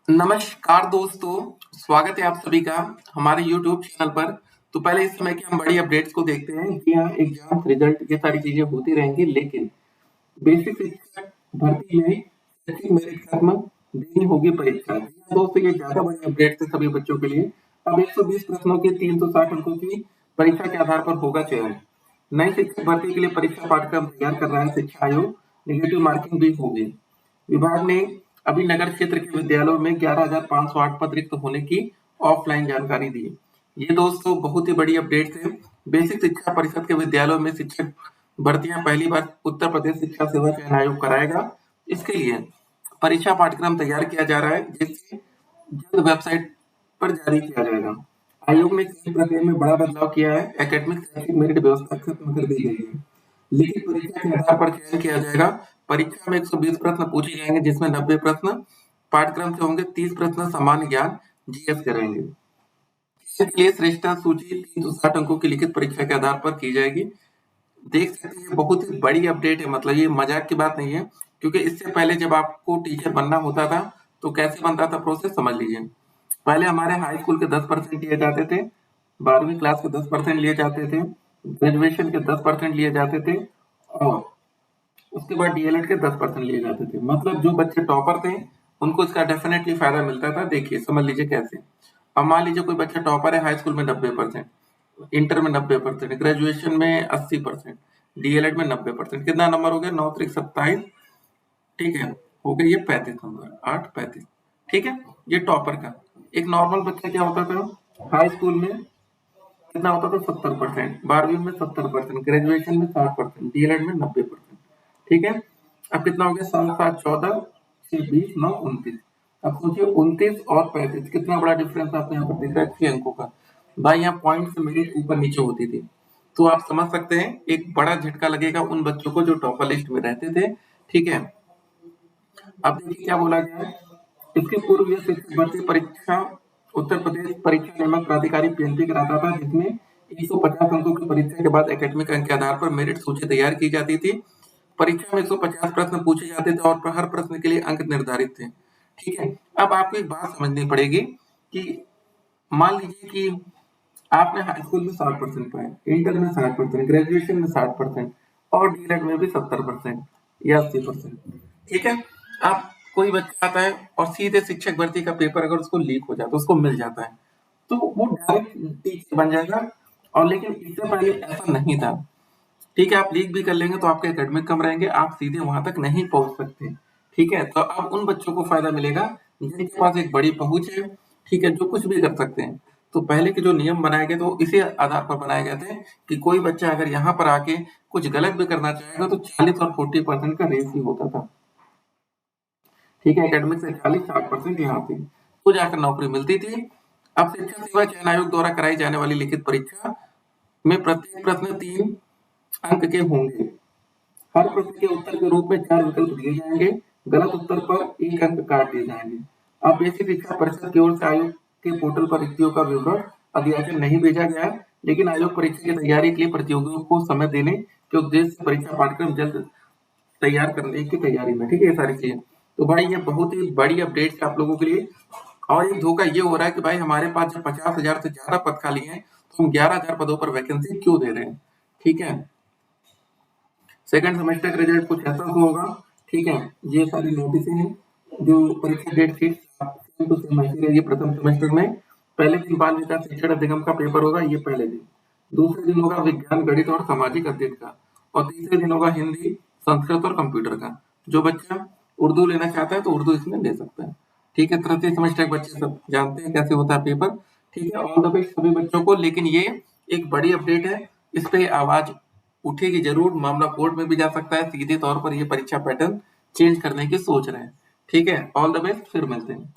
नमस्कार दोस्तों, स्वागत है आप सभी का हमारे यूट्यूब चैनल पर। तो पहले इस समय की हम बड़ी अपडेट्स को देखते हैं। जी हाँ, एग्जाम, रिजल्ट ये सारी चीजें होती रहेंगी, लेकिन बेसिक शिक्षक भर्ती में शैक्षिक मेरिट खत्म, देनी होगी परीक्षा। जी हाँ दोस्तों, ये ज्यादा बड़ी अपडेट है सभी बच्चों के लिए। अब 120 प्रश्नों के 360 अंकों की परीक्षा के आधार पर होगा चयन। नई शिक्षक भर्ती के लिए परीक्षा पाठ्यक्रम तैयार कर रहा है शिक्षा आयोग। निगेटिव मार्किंग भी होगी। विभाग ने अभी नगर क्षेत्र के विद्यालयों में 11,508 पद रिक्त होने की ऑफलाइन जानकारी दी। ये दोस्तों बहुत ही बड़ी अपडेट है। बेसिक शिक्षा परिषद के विद्यालयों में शिक्षक भर्तियां पहली बार उत्तर प्रदेश शिक्षा सेवा चयन आयोग कराएगा। इसके लिए परीक्षा पाठ्यक्रम तैयार किया जा रहा है, जिसे जल्द वेबसाइट पर जारी किया जाएगा। आयोग ने चयन प्रक्रिया में बड़ा बदलाव किया है। एकेडमिक शैक्षिक मेरिट व्यवस्था खत्म कर दी गई है। लिखित परीक्षा के आधार पर चयन किया जाएगा। परीक्षा में 120 प्रश्न पूछे जाएंगे, जिसमें 90 प्रश्न पाठ्यक्रम से होंगे, 30 प्रश्न सामान्य ज्ञान जीएस के रहेंगे। चयन के लिए श्रेष्ठता सूची 360 अंकों की लिखित परीक्षा के आधार पर की जाएगी। देख सकते हैं, बहुत ही बड़ी अपडेट है। मतलब ये मजाक की बात नहीं है, क्योंकि इससे पहले जब आपको टीचर बनना होता था तो कैसे बनता था प्रोसेस समझ लीजिए। पहले हमारे हाई स्कूल के 10% लिए जाते थे, 12वीं क्लास के 10% लिए जाते थे, ग्रेजुएशन के 10% लिए जाते थे, और उसके बाद डीएलएड के 10% लिए जाते थे। मतलब जो बच्चे टॉपर थे उनको इसका डेफिनेटली फायदा मिलता था। देखिए समझ लीजिए कैसे। अब मान लीजिए कोई बच्चा टॉपर है, हाई स्कूल में 90%, इंटर में 90%, ग्रेजुएशन में 80%, डीएलएड में 90%। कितना नंबर हो गया? 9 त्रिक 27। ठीक है, हो गया ये 35 नंबर, 8 35। ठीक है, ये टॉपर का। एक नॉर्मल बच्चा क्या होता था हाई स्कूल में? कितना होता था? 70%, 12वीं में 70%, ग्रेजुएशन में 60%, डीएलएड में 90%। ठीक है, अब कितना हो गया? 7 7 14 से 20 9 29। अब सोचिए 29 और 35, कितना बड़ा डिफरेंस आपको यहाँ पर दिख रहा है 6 अंकों का। भाई यहाँ पॉइंट से मेरिट ऊपर नीचे होती थी। तो आप समझ सकते हैं एक बड़ा झटका लगेगा उन बच्चों को जो टॉपर लिस्ट में रहते थे। ठीक है, अब देखिए क्या बोला गया है। इसके पूर्व यह शिक्षक भर्ती परीक्षा उत्तर प्रदेश परीक्षा नियामक प्राधिकारी पीएनपी कराता था, जिसमें 150 अंकों की परीक्षा के बाद एकेडमिक अंक के आधार पर मेरिट सूची तैयार की जाती थी। परीक्षा में 150 प्रश्न पूछे जाते थे और हर प्रश्न के लिए अंक निर्धारित थे। ठीक है, अब आपको एक बात समझनी पड़ेगी कि मान लीजिए कि आपने हाई स्कूल में 60% पाए, इंटर में 60%, ग्रेजुएशन में 60% और डीएलएड में भी 70% या 80%। ठीक है, अब कोई बच्चा आता है और सीधे शिक्षक भर्ती का पेपर अगर उसको लीक हो जाता है, उसको मिल जाता है, तो वो डायरेक्ट टीचर बन जाएगा। और लेकिन इससे पहले ऐसा नहीं था। ठीक है, आप लीक भी कर लेंगे तो आपके एकेडमिक कम रहेंगे, आप सीधे वहां तक नहीं पहुंच सकते। ठीक है, तो अब उन बच्चों को फायदा मिलेगा जिनके पास एक बड़ी पहुंच है। ठीक है, जो कुछ भी कर सकते हैं। तो पहले के जो नियम बनाए गए थे वो इसी आधार पर बनाए गए थे कि कोई बच्चा अगर यहाँ पर आके कुछ गलत भी करना चाहेगा तो 40 और 40% का रेस ही होता था। ठीक है, एकेडमिक से 40 60% यहाँ थी, तो जाकर नौकरी मिलती थी। अब शिक्षा सेवा चयन आयोग द्वारा कराई जाने वाली लिखित परीक्षा में प्रत्येक प्रश्न 3 अंक के होंगे। हर प्रश्न के उत्तर के रूप में 4 विकल्प दिए जाएंगे। गलत उत्तर पर 1 अंक काट दिए जाएंगे। अब बेसिक शिक्षा परिषद की ओर से आयोग के पोर्टल पर रिक्तियों का विवरण अभी आगे नहीं भेजा गया है, लेकिन आयोग परीक्षा की तैयारी के लिए प्रतियोगियों को समय देने के उद्देश्य से परीक्षा पाठ्यक्रम जल्द तैयार करने की तैयारी में। ठीक है, ये सारी चीजें। तो भाई ये बहुत ही बड़ी अपडेट है आप लोगों के लिए। और एक धोखा ये हो रहा है कि भाई हमारे पास जब 50,000 से ज्यादा पद खाली हैं तो हम 11,000 पदों पर वैकेंसी क्यों दे रहे हैं? ठीक है, सेकंड सेमेस्टर का रिजल्ट कुछ ऐसा होगा। ठीक है, ये सारी नोटिस हैं। जो परीक्षा date sheet same to same ऐसी रहेगी। प्रथम सेमेस्टर में पहले दिन बाल विकास शिक्षण अधिगम का पेपर होगा, ये पहले दिन। दूसरे दिन होगा विज्ञान गणित और सामाजिक अध्ययन का। और तीसरे दिन होगा हिंदी संस्कृत और कंप्यूटर का। जो बच्चा उर्दू लेना चाहता है तो उर्दू इसमें ले सकता है। ठीक है, तृतीय सेमेस्टर के बच्चे सब जानते हैं कैसे होता है पेपर। ठीक है, ऑल द बेस्ट सभी बच्चों को। लेकिन ये एक बड़ी अपडेट है, इस पे आवाज उठेगी जरूर। मामला कोर्ट में भी जा सकता है। सीधे तौर पर ये परीक्षा पैटर्न चेंज करने की सोच रहे हैं। ठीक है, ऑल द बेस्ट, फिर मिलते हैं।